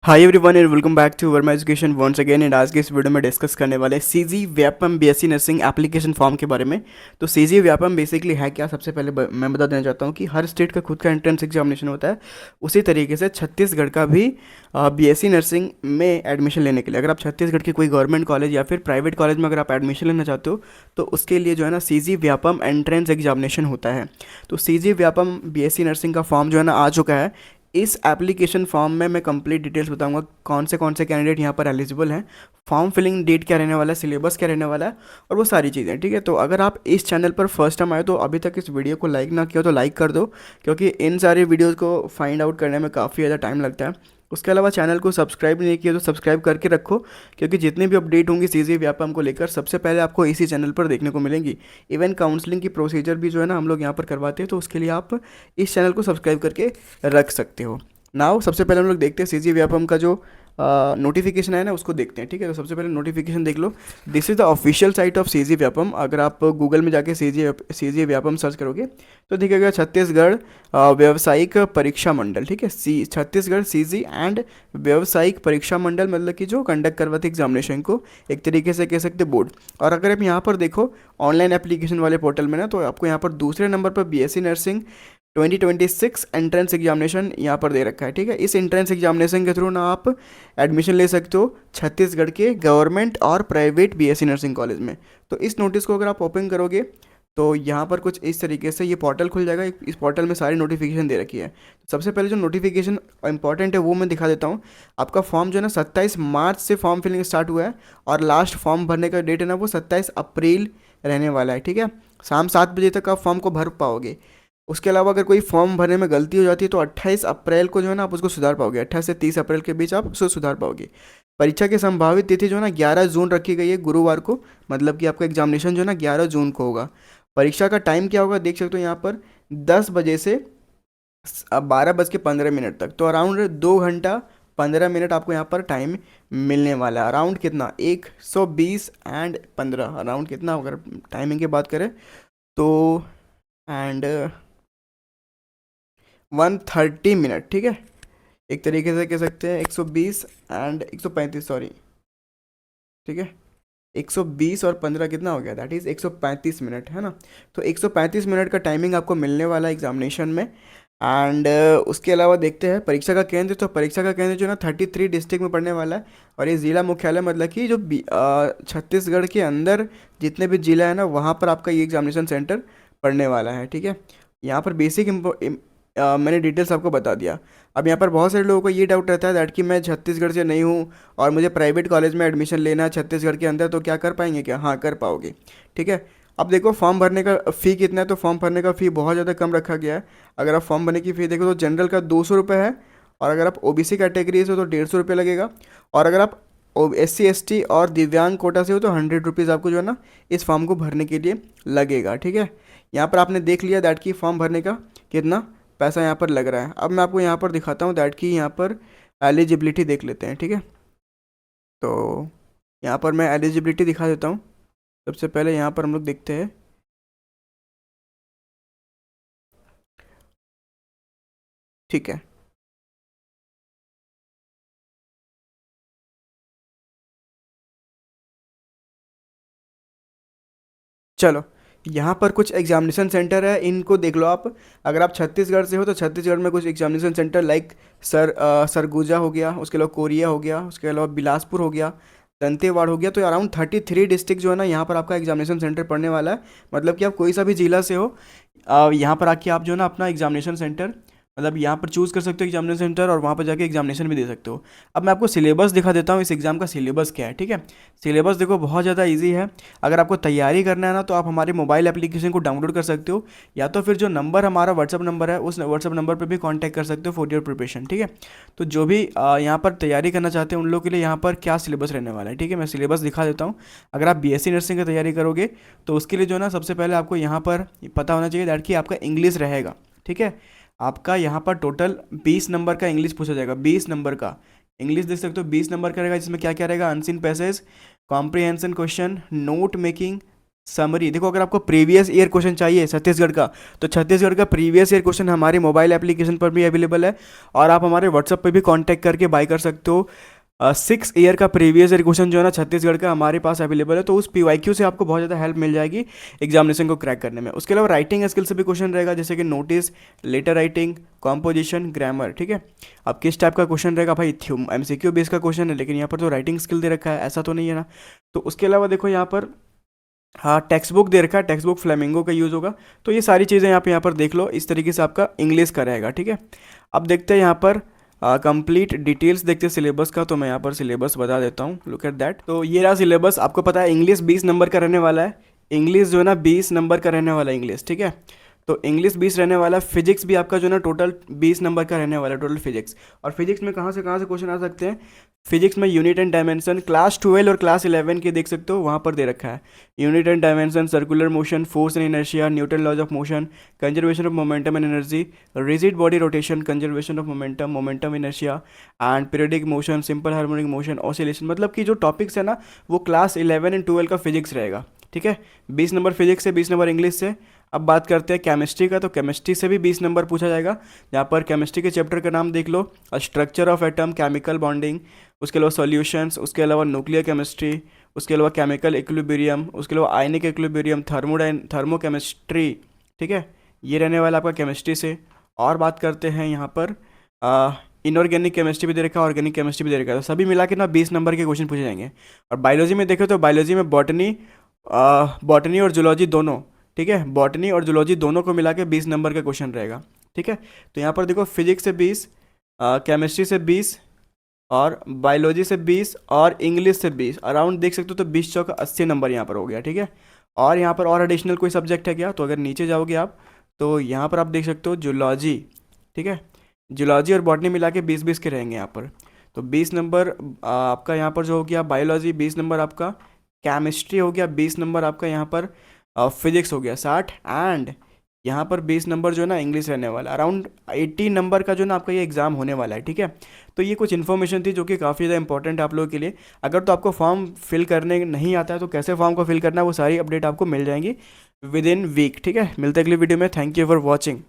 Hi everyone and welcome back to Verma education once again. And आज के इस video में डिस्कस करने वाले CG Vyapam BSc nursing application form के बारे में। तो सीजी व्यापम बेसिकली है क्या, सबसे पहले मैं बता देना चाहता हूँ कि हर स्टेट का खुद का एंट्रेंस एग्जामिनेशन होता है। उसी तरीके से छत्तीसगढ़ का भी बीएससी नर्सिंग में एडमिशन लेने के लिए अगर आप छत्तीसगढ़ के कोई गवर्नमेंट कॉलेज या फिर प्राइवेट कॉलेज में अगर आप एडमिशन लेना चाहते हो तो उसके लिए जो है ना सीजी व्यापम एंट्रेंस एग्जामिनेशन होता है। तो सीजी व्यापम बीएससी नर्सिंग का फॉर्म जो है ना आ चुका है। इस एप्लीकेशन फॉर्म में मैं कंप्लीट डिटेल्स बताऊंगा कौन से कैंडिडेट यहाँ पर एलिजिबल हैं, फॉर्म फिलिंग डेट क्या रहने वाला है, सिलेबस क्या रहने वाला है और वो सारी चीज़ें। ठीक है, तो अगर आप इस चैनल पर फर्स्ट टाइम आए तो अभी तक इस वीडियो को लाइक ना किया तो लाइक कर दो, क्योंकि इन सारी वीडियोज़ को फाइंड आउट करने में काफ़ी ज़्यादा टाइम लगता है। उसके अलावा चैनल को सब्सक्राइब नहीं किया तो सब्सक्राइब करके रखो, क्योंकि जितनी भी अपडेट होंगी सीजी व्यापम को लेकर सबसे पहले आपको इसी चैनल पर देखने को मिलेंगी। इवन काउंसलिंग की प्रोसीजर भी जो है ना हम लोग यहाँ पर करवाते हैं, तो उसके लिए आप इस चैनल को सब्सक्राइब करके रख सकते हो। नाउ सबसे पहले हम लोग देखते हैं सीजी व्यापम का जो नोटिफिकेशन है ना उसको देखते हैं। ठीक है, तो सबसे पहले नोटिफिकेशन देख लो। This is the official site of CG Vyapam. अगर आप गूगल में जाके सीजी व्यापम सर्च करोगे तो दिखेगा छत्तीसगढ़ व्यावसायिक परीक्षा मंडल। ठीक है, छत्तीसगढ़ सीजी एंड व्यावसायिक परीक्षा मंडल, मतलब कि जो कंडक्ट करवाते एग्जामिनेशन को, एक तरीके से कह सकते बोर्ड। और अगर आप यहाँ पर देखो ऑनलाइन एप्लीकेशन वाले पोर्टल में ना, तो आपको यहाँ पर दूसरे नंबर पर बीएससी नर्सिंग 2026 एंट्रेंस एग्जामिनेशन यहाँ पर दे रखा है। ठीक है, इस एंट्रेंस एग्जामिनेशन के थ्रू ना आप एडमिशन ले सकते हो छत्तीसगढ़ के गवर्नमेंट और प्राइवेट बीएससी नर्सिंग कॉलेज में। तो इस नोटिस को अगर आप ओपन करोगे तो यहाँ पर कुछ इस तरीके से ये पोर्टल खुल जाएगा। इस पोर्टल में सारी नोटिफिकेशन दे रखी है। सबसे पहले जो नोटिफिकेशन इंपॉर्टेंट है वो मैं दिखा देता हूँ। आपका फॉर्म जो है ना 27 मार्च से फॉर्म फिलिंग स्टार्ट हुआ है और लास्ट फॉर्म भरने का डेट है ना वो 27 अप्रैल रहने वाला है। ठीक है, शाम 7 बजे तक आप फॉर्म को भर पाओगे। उसके अलावा अगर कोई फॉर्म भरने में गलती हो जाती है तो 28 अप्रैल को जो है ना आप उसको सुधार पाओगे। 28 से 30 अप्रैल के बीच आप उसको सुधार पाओगे। परीक्षा की संभावित तिथि जो है ना 11 जून रखी गई है, गुरुवार को। मतलब कि आपका एग्जामिनेशन जो है ना 11 जून को होगा। परीक्षा का टाइम क्या होगा देख सकते हो यहाँ पर, 10 बजे से 12:15 तक। तो अराउंड 2 घंटा 15 मिनट आपको यहाँ पर टाइम मिलने वाला है। अराउंड कितना, 120 एंड 15, अराउंड कितना अगर टाइमिंग की बात करें तो एंड 130 मिनट। ठीक है, एक तरीके से कह सकते हैं 120 एंड 135, सॉरी। ठीक है, 120 और 15 कितना हो गया, दैट इज़ 135 मिनट, है ना। तो 135 मिनट का टाइमिंग आपको मिलने वाला है एग्जामिनेशन में। एंड उसके अलावा देखते हैं परीक्षा का केंद्र। तो परीक्षा का केंद्र जो है ना 33 डिस्ट्रिक्ट में पड़ने वाला है। और ये ज़िला मुख्यालय, मतलब कि जो छत्तीसगढ़ के अंदर जितने भी ज़िला है ना वहाँ पर आपका ये एग्जामिनेशन सेंटर पड़ने वाला है। ठीक है, यहाँ पर बेसिक मैंने डिटेल्स आपको बता दिया। अब यहाँ पर बहुत सारे लोगों को ये डाउट रहता है दैट कि मैं छत्तीसगढ़ से नहीं हूँ और मुझे प्राइवेट कॉलेज में एडमिशन लेना है छत्तीसगढ़ के अंदर, तो क्या कर पाएंगे क्या? हाँ, कर पाओगे। ठीक है, अब देखो फॉर्म भरने का फ़ी कितना है। तो फॉर्म भरने का फ़ी बहुत ज़्यादा कम रखा गया है। अगर आप फॉर्म भरने की फ़ी देखो तो जनरल का 200 रुपये है, और अगर आप ओबीसी कैटेगरी से हो तो 150 रुपये लगेगा, और अगर आप SC ST और दिव्यांग कोटा से हो तो 100 रुपीज़ आपको जो है ना इस फॉर्म को भरने के लिए लगेगा। ठीक है, यहाँ पर आपने देख लिया दैट कि फॉर्म भरने का कितना पैसा यहाँ पर लग रहा है। अब मैं आपको यहाँ पर दिखाता हूँ दैट कि यहाँ पर एलिजिबिलिटी देख लेते हैं। ठीक है, तो यहाँ पर मैं एलिजिबिलिटी दिखा देता हूँ। सबसे पहले यहाँ पर हम लोग देखते हैं। ठीक है, चलो यहाँ पर कुछ एग्जामिनेशन सेंटर है, इनको देख लो आप। अगर आप छत्तीसगढ़ से हो तो छत्तीसगढ़ में कुछ एग्जामिनेशन सेंटर लाइक सरगुजा हो गया, उसके अलावा कोरिया हो गया, उसके अलावा बिलासपुर हो गया, दंतेवाड़ हो गया। तो अराउंड 33 डिस्ट्रिक्ट जो है ना यहाँ पर आपका एग्जामिनेशन सेंटर पड़ने वाला है। मतलब कि आप कोई सा भी जिला से हो, यहाँ पर आके आप जो है ना अपना एग्जामिनेशन सेंटर, मतलब यहाँ पर चूज़ कर सकते हो एग्जामिनेशन सेंटर, और वहाँ पर जाके एग्जामिनेशन भी दे सकते हो। अब मैं आपको सिलेबस दिखा देता हूँ, इस एग्ज़ाम का सिलेबस क्या है। ठीक है, सिलेबस देखो बहुत ज़्यादा इजी है। अगर आपको तैयारी करना है ना तो आप हमारे मोबाइल एप्लीकेशन को डाउनलोड कर सकते हो, या तो फिर जो नंबर हमारा व्हाट्सअप नंबर है उस व्हाट्सअप नंबर पर भी कांटेक्ट कर सकते हो फॉर योर प्रिपरेशन। ठीक है, तो जो भी यहाँ पर तैयारी करना चाहते हैं उन लोगों के लिए यहाँ पर क्या सिलेबस रहने वाला है। ठीक है, मैं सिलेबस दिखा देता हूँ। अगर आप बीएससी नर्सिंग की तैयारी करोगे तो उसके लिए जो है ना सबसे पहले आपको यहाँ पर पता होना चाहिए दैट कि आपका इंग्लिश रहेगा। ठीक है, आपका यहाँ पर टोटल 20 नंबर का इंग्लिश पूछा जाएगा। 20 नंबर का इंग्लिश देख सकते हो, 20 नंबर का रहेगा, जिसमें क्या क्या रहेगा, unseen passage, comprehension question, note making, summary देखो, अगर आपको प्रीवियस ईयर क्वेश्चन चाहिए छत्तीसगढ़ का, तो छत्तीसगढ़ का प्रीवियस ईयर क्वेश्चन हमारे मोबाइल एप्लीकेशन पर भी अवेलेबल है, और आप हमारे व्हाट्सअप पे भी कांटेक्ट करके बाय कर सकते हो। 6 ईयर का प्रीवियस ईयर क्वेश्चन जो है ना छत्तीसगढ़ का हमारे पास अवेलेबल है, तो उस PYQ से आपको बहुत ज़्यादा हेल्प मिल जाएगी एग्जामिनेशन को क्रैक करने में। उसके अलावा राइटिंग स्किल से भी क्वेश्चन रहेगा, जैसे कि notice, letter writing, composition, grammar, ठीक है। अब किस टाइप का क्वेश्चन रहेगा भाई, MCQ बेस का क्वेश्चन है, लेकिन यहाँ पर तो राइटिंग स्किल दे रखा है, ऐसा तो नहीं है ना। तो उसके अलावा देखो यहाँ पर, हाँ, टेक्स्ट बुक दे रखा है, टेक्स्ट बुक फ्लेमिंगो का यूज़ होगा। तो ये सारी चीज़ें आप यहाँ पर देख लो, इस तरीके से आपका इंग्लिश का रहेगा, ठीक है। अब देखते हैं यहाँ पर कंप्लीट डिटेल्स, देखते हैं सिलेबस का। तो मैं यहाँ पर सिलेबस बता देता हूँ, लुक एट दैट। तो ये रहा सिलेबस। आपको पता है इंग्लिश 20 नंबर का रहने वाला है, इंग्लिश जो है ना 20 नंबर का रहने वाला है इंग्लिश, ठीक है। तो इंग्लिश 20 रहने वाला है। फिजिक्स भी आपका जो है ना टोटल 20 नंबर का रहने वाला है, टोटल फिजिक्स। और फिजिक्स में कहाँ से क्वेश्चन आ सकते हैं, फिजिक्स में यूनिट एंड डायमेंशन क्लास 12 और क्लास 11 के देख सकते हो, वहाँ पर दे रखा है। Unit and dimension, circular motion, force and inertia, Newton laws of motion, conservation of momentum and energy, rigid body rotation, conservation of momentum, momentum inertia and periodic motion, simple harmonic motion, oscillation. मतलब कि जो topics है ना वो class 11 and 12 का physics रहेगा, ठीक है। 20 नंबर फिजिक्स से, 20 नंबर इंग्लिश से। अब बात करते हैं केमिस्ट्री का, तो केमिस्ट्री से भी 20 नंबर पूछा जाएगा। यहाँ पर केमिस्ट्री के चैप्टर का नाम देख लो, structure of atom, chemical bonding, उसके अलावा सॉल्यूशंस, उसके अलावा न्यूक्लियर केमिस्ट्री, उसके अलावा केमिकल इक्विलिब्रियम, उसके अलावा आयनिक इक्विलिब्रियम, थर्मोकेमिस्ट्री, ठीक है। ये रहने वाला आपका केमिस्ट्री से। और बात करते हैं यहाँ पर इनऑर्गेनिक केमिस्ट्री भी दे रखा है, ऑर्गेनिक केमिस्ट्री भी दे रखा है। तो सभी मिला के ना 20 नंबर के क्वेश्चन पूछे जाएंगे। और बायोलॉजी में देखो तो बायोलॉजी में बॉटनी और जूलॉजी दोनों, ठीक है, बॉटनी और जूलॉजी दोनों को मिला के 20 नंबर का क्वेश्चन रहेगा, ठीक है। तो यहाँ पर देखो फिजिक्स से 20, केमिस्ट्री से 20, और बायोलॉजी से 20, और इंग्लिश से 20, अराउंड देख सकते हो। तो 20 चौका 80 नंबर यहाँ पर हो गया, ठीक है। और यहाँ पर और एडिशनल कोई सब्जेक्ट है क्या, तो अगर नीचे जाओगे आप तो यहाँ पर आप देख सकते हो जूलॉजी, ठीक है। जूलॉजी और बॉटनी मिला के 20-20 के रहेंगे यहाँ पर। तो 20 नंबर आपका यहाँ पर जो हो गया बायोलॉजी, 20 नंबर आपका केमिस्ट्री हो गया, 20 नंबर आपका यहाँ पर फिजिक्स हो गया 60, एंड यहाँ पर 20 नंबर जो है ना इंग्लिश रहने वाला। अराउंड 80 नंबर का जो ना आपका ये एग्ज़ाम होने वाला है, ठीक है। तो ये कुछ इन्फॉर्मेशन थी जो कि काफ़ी ज़्यादा इंपॉर्टेंट है आप लोगों के लिए। अगर तो आपको फॉर्म फिल करने नहीं आता है तो कैसे फॉर्म को फिल करना है, वो सारी अपडेट आपको मिल जाएंगी विद इन वीक, ठीक है। मिलते हैं अगली वीडियो में। Thank you for watching.